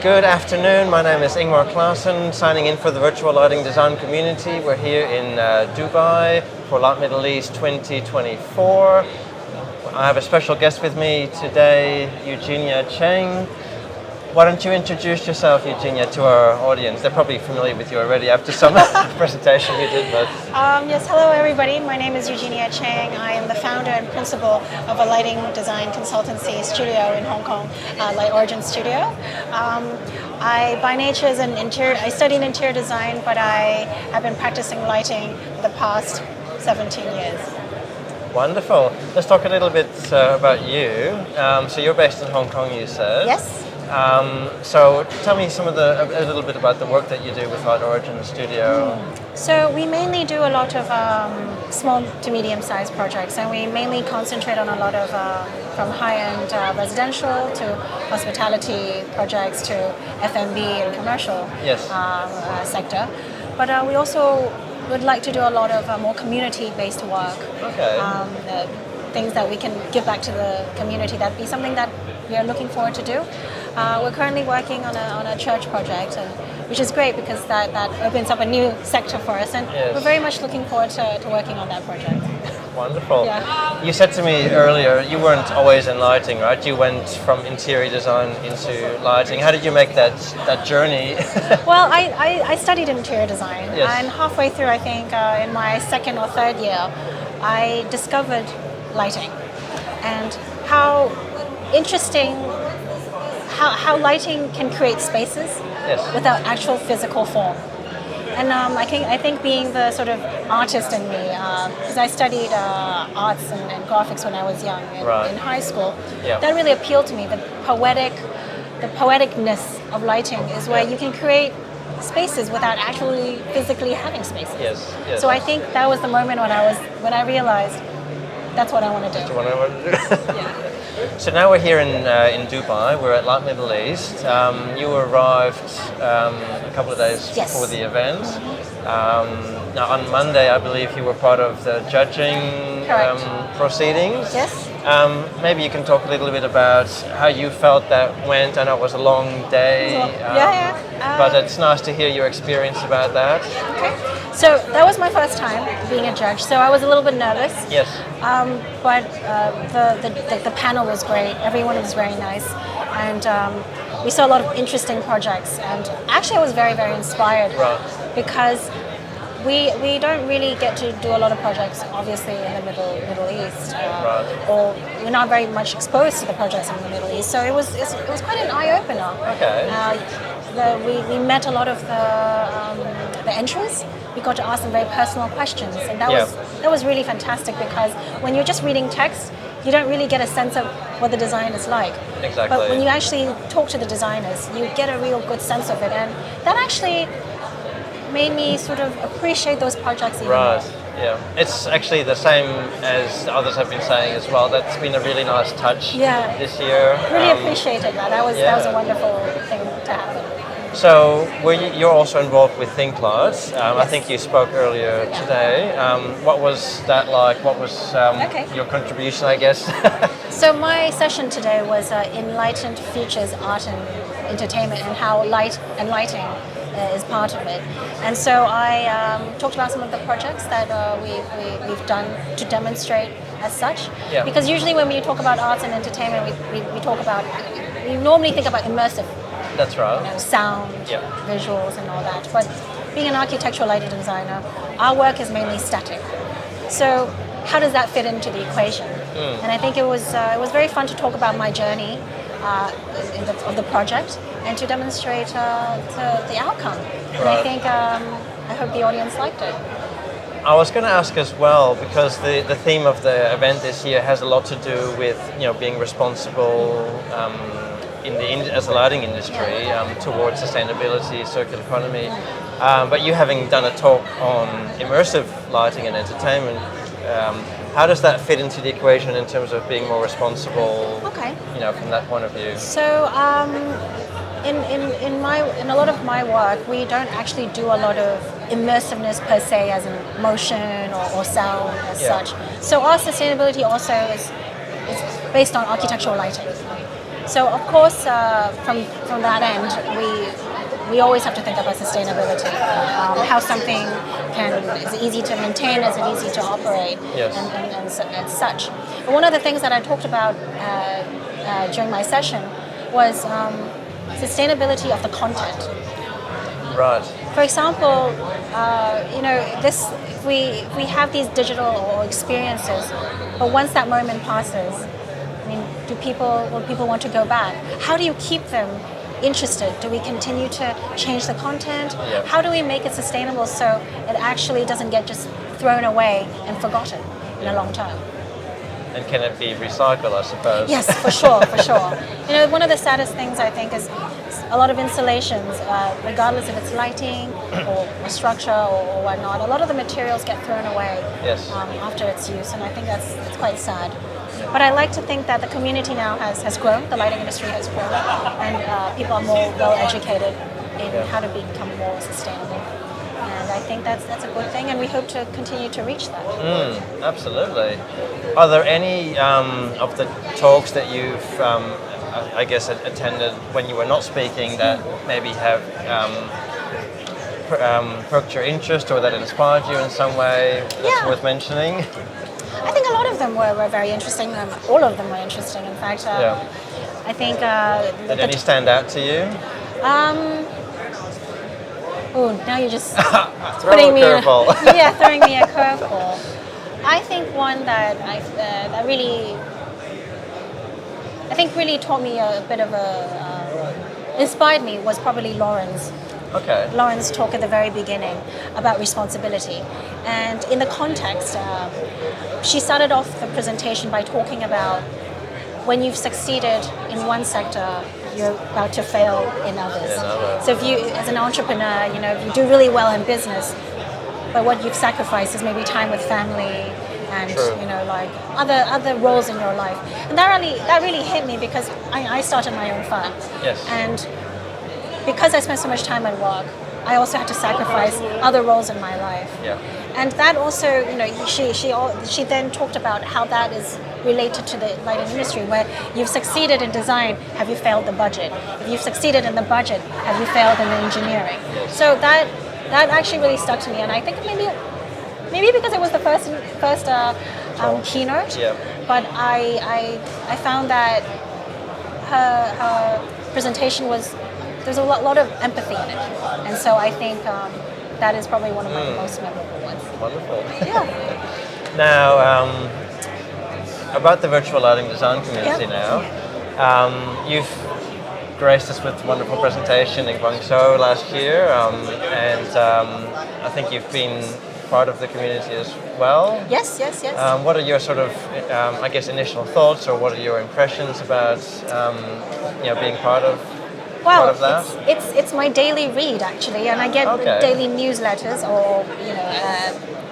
Good afternoon, my name is Ingmar Klaassen, signing in for the Virtual Lighting Design Community. We're here in Dubai for Light Middle East 2024. I have a special guest with me today, Eugenia Cheng. Why don't you introduce yourself, Eugenia, to our audience? They're probably familiar with you already after some presentation you did. But Yes, hello everybody. My name is Eugenia Cheng. I am the founder and principal of a lighting design consultancy studio in Hong Kong, Lightorigin Studio. I, by nature, I studied interior design, but I have been practicing lighting for the past 17 years. Wonderful. Let's talk a little bit about you. So you're based in Hong Kong, you said. Yes. So tell me a little bit about the work that you do with Lightorigin Studio. So we mainly do a lot of small to medium-sized projects, and we mainly concentrate on a lot of from high-end residential to hospitality projects to F&B and commercial sector. But we also would like to do a lot of more community-based work. Okay. Things that we can give back to the community. That'd be something that we are looking forward to do. We're currently working on a church project, which is great because that opens up a new sector for us, and we're very much looking forward to working on that project. Wonderful. Yeah. You said to me earlier you weren't always in lighting, right? You went from interior design into lighting. How did you make that journey? Well, I studied interior design, Yes. and halfway through, I think in my second or third year, I discovered lighting and how interesting how lighting can create spaces without actual physical form. And I think being the sort of artist in me, because I studied arts and graphics when I was young in high school, that really appealed to me. The poeticness of lighting is where you can create spaces without actually physically having spaces. Yes. So I think that was the moment when I realized that's what I want to do. That's what I want to do. Yeah. So now we're here in Dubai. We're at Light Middle East. You arrived a couple of days before the event. Now on Monday, I believe you were part of the judging proceedings. Yes. Maybe you can talk a little bit about how you felt that went. I know it was a long day. But it's nice to hear your experience about that. Okay. So that was my first time being a judge, so I was a little bit nervous. Yes. But the panel was great. Everyone was very nice, and we saw a lot of interesting projects. And actually, I was very, very inspired because we don't really get to do a lot of projects, obviously, in the Middle East, or we're not very much exposed to the projects in the Middle East. So it was quite an eye opener. Okay. We met a lot of the entrants. We got to ask them very personal questions, and that was really fantastic because when you're just reading text, you don't really get a sense of what the design is like. Exactly. But when you actually talk to the designers, you get a real good sense of it, and that actually made me sort of appreciate those projects even more. Yeah, it's actually the same as others have been saying as well. That's been a really nice touch this year. Really appreciated that. That was a wonderful thing to happen. So you're also involved with ThinkLight. I think you spoke earlier today. What was that like? What was your contribution, I guess? So my session today was Enlightened Futures Art and Entertainment, and how light and lighting is part of it. And so I talked about some of the projects that we've done to demonstrate as such. Yeah. Because usually when we talk about arts and entertainment, we normally think about immersive. That's right. Sound, visuals, and all that. But being an architectural lighting designer, our work is mainly static. So how does that fit into the equation? And I think it was very fun to talk about my journey of the project and to demonstrate the outcome. And I think I hope the audience liked it. I was going to ask as well, because the theme of the event this year has a lot to do with being responsible as a lighting industry towards sustainability, circular economy. But you having done a talk on immersive lighting and entertainment, how does that fit into the equation in terms of being more responsible? From that point of view. So in a lot of my work, we don't actually do a lot of immersiveness per se, as in motion or sound as such. So our sustainability also is based on architectural lighting. So of course, from that end, we always have to think about sustainability, how something is easy to maintain, is it easy to operate, Yes. and such. But one of the things that I talked about during my session was sustainability of the content. Right. For example, this if we have these digital experiences, but once that moment passes, I mean, will people want to go back? How do you keep them interested? Do we continue to change the content? Yeah. How do we make it sustainable so it actually doesn't get just thrown away and forgotten in a long time? And can it be recycled, I suppose? Yes, for sure, for sure. One of the saddest things I think is a lot of installations, regardless if it's lighting or structure or whatnot, a lot of the materials get thrown away Yes. After its use, and I think it's quite sad. But I like to think that the community now has grown, the lighting industry has grown, and people are more well educated in how to become more sustainable. And I think that's a good thing, and we hope to continue to reach that. Absolutely. Are there any of the talks that you've, I guess, attended when you were not speaking that maybe have perked your interest or that inspired you in some way that's worth mentioning? I think a lot of them were very interesting. All of them were interesting, in fact. I think... Did any stand out to you? Oh, now you're just Throwing me a curveball. throwing me a curveball. I think one that that really, really taught me a bit of inspired me was probably Lauren's. Okay. Lauren's talk at the very beginning about responsibility. And in the context, she started off the presentation by talking about when you've succeeded in one sector, you're about to fail in others. So if you, as an entrepreneur, if you do really well in business, but what you've sacrificed is maybe time with family and like other roles in your life. And that really hit me because I started my own firm. Yes. And because I spent so much time at work, I also had to sacrifice other roles in my life. Yeah. And that also, she then talked about how that is related to the lighting industry, where you've succeeded in design, have you failed the budget? If you've succeeded in the budget, have you failed in the engineering? So that actually really stuck to me, and I think maybe because it was the first keynote, but I found that her presentation there's a lot of empathy in it, and so I think that is probably one of my most memorable ones. Wonderful. Yeah. Now, about the virtual lighting design community now, you've graced us with a wonderful presentation in Guangzhou last year, and I think you've been part of the community as well. Yes. What are your sort of, initial thoughts, or what are your impressions about, being part of? Well, that? It's my daily read actually, and I get daily newsletters, or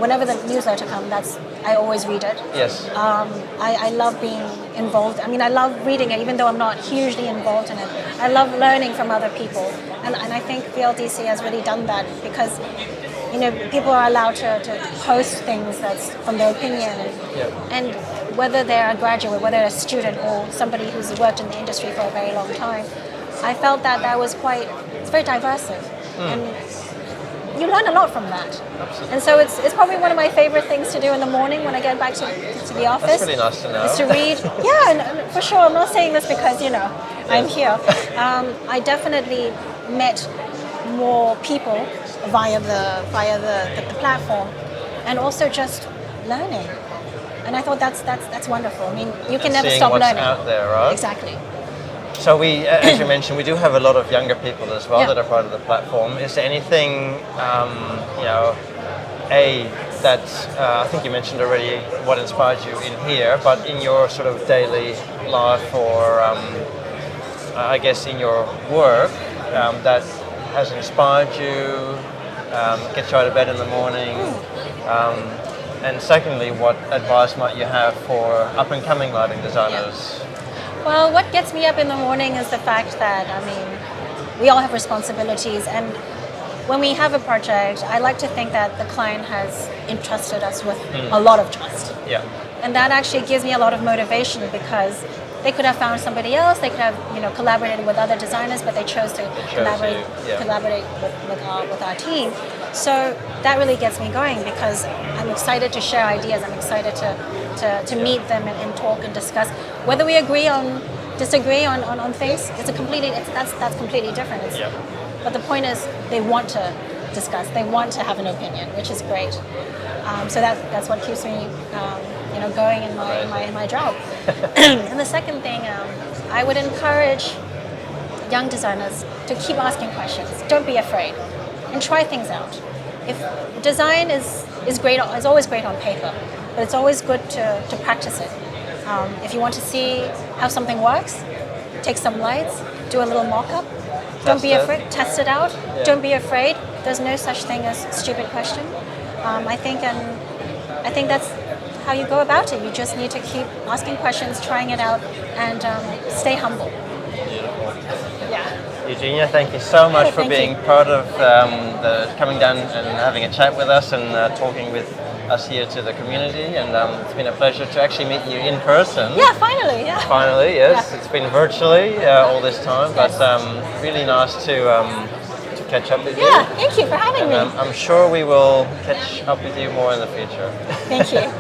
whenever the newsletter comes, I always read it. Yes. I love being involved. I mean, I love reading it, even though I'm not hugely involved in it. I love learning from other people, and I think VLDC has really done that because people are allowed to post things that's from their opinion, and whether they're a graduate, whether they're a student, or somebody who's worked in the industry for a very long time. I felt that was it's very diverse, and you learn a lot from that. Absolutely. And so it's probably one of my favorite things to do in the morning when I get back to the office. That's really nice to know. Is to read. And for sure, I'm not saying this because I'm here. I definitely met more people via the platform, and also just learning. And I thought that's wonderful. I mean, you can never stop learning. Out there, right? Exactly. So we, as you mentioned, we do have a lot of younger people as well that are part of the platform. Is there anything, that I think you mentioned already what inspired you in here, but in your sort of daily life, or in your work, that has inspired you, gets you out of bed in the morning, and secondly, what advice might you have for up-and-coming lighting designers? Well, what gets me up in the morning is the fact that, we all have responsibilities, and when we have a project, I like to think that the client has entrusted us with a lot of trust. Yeah. And that actually gives me a lot of motivation because They could have found somebody else. They could have collaborated with other designers, but they chose to collaborate with our team. So that really gets me going because I'm excited to share ideas. I'm excited to meet them and talk and discuss. Whether we disagree on things, that's completely different. But the point is, they want to discuss. They want to have an opinion, which is great. So that's what keeps me, going in my job. And the second thing, I would encourage young designers to keep asking questions. Don't be afraid, and try things out. If design is great, is always great on paper, but it's always good to practice it. If you want to see how something works, take some lights, do a little mock-up. Don't be afraid. Test it out. Yeah. Don't be afraid. There's no such thing as stupid question. I think that's how you go about it. You just need to keep asking questions, trying it out, and stay humble. Beautiful. Yeah. Eugenia, thank you so much for being part of coming down and having a chat with us and talking with us here to the community, and it's been a pleasure to actually meet you in person. Yeah, finally, yeah. Finally, yes. Yeah. It's been virtually all this time, but really nice to catch up with you. Yeah, thank you for having me. I'm sure we will catch up with you more in the future. Thank you.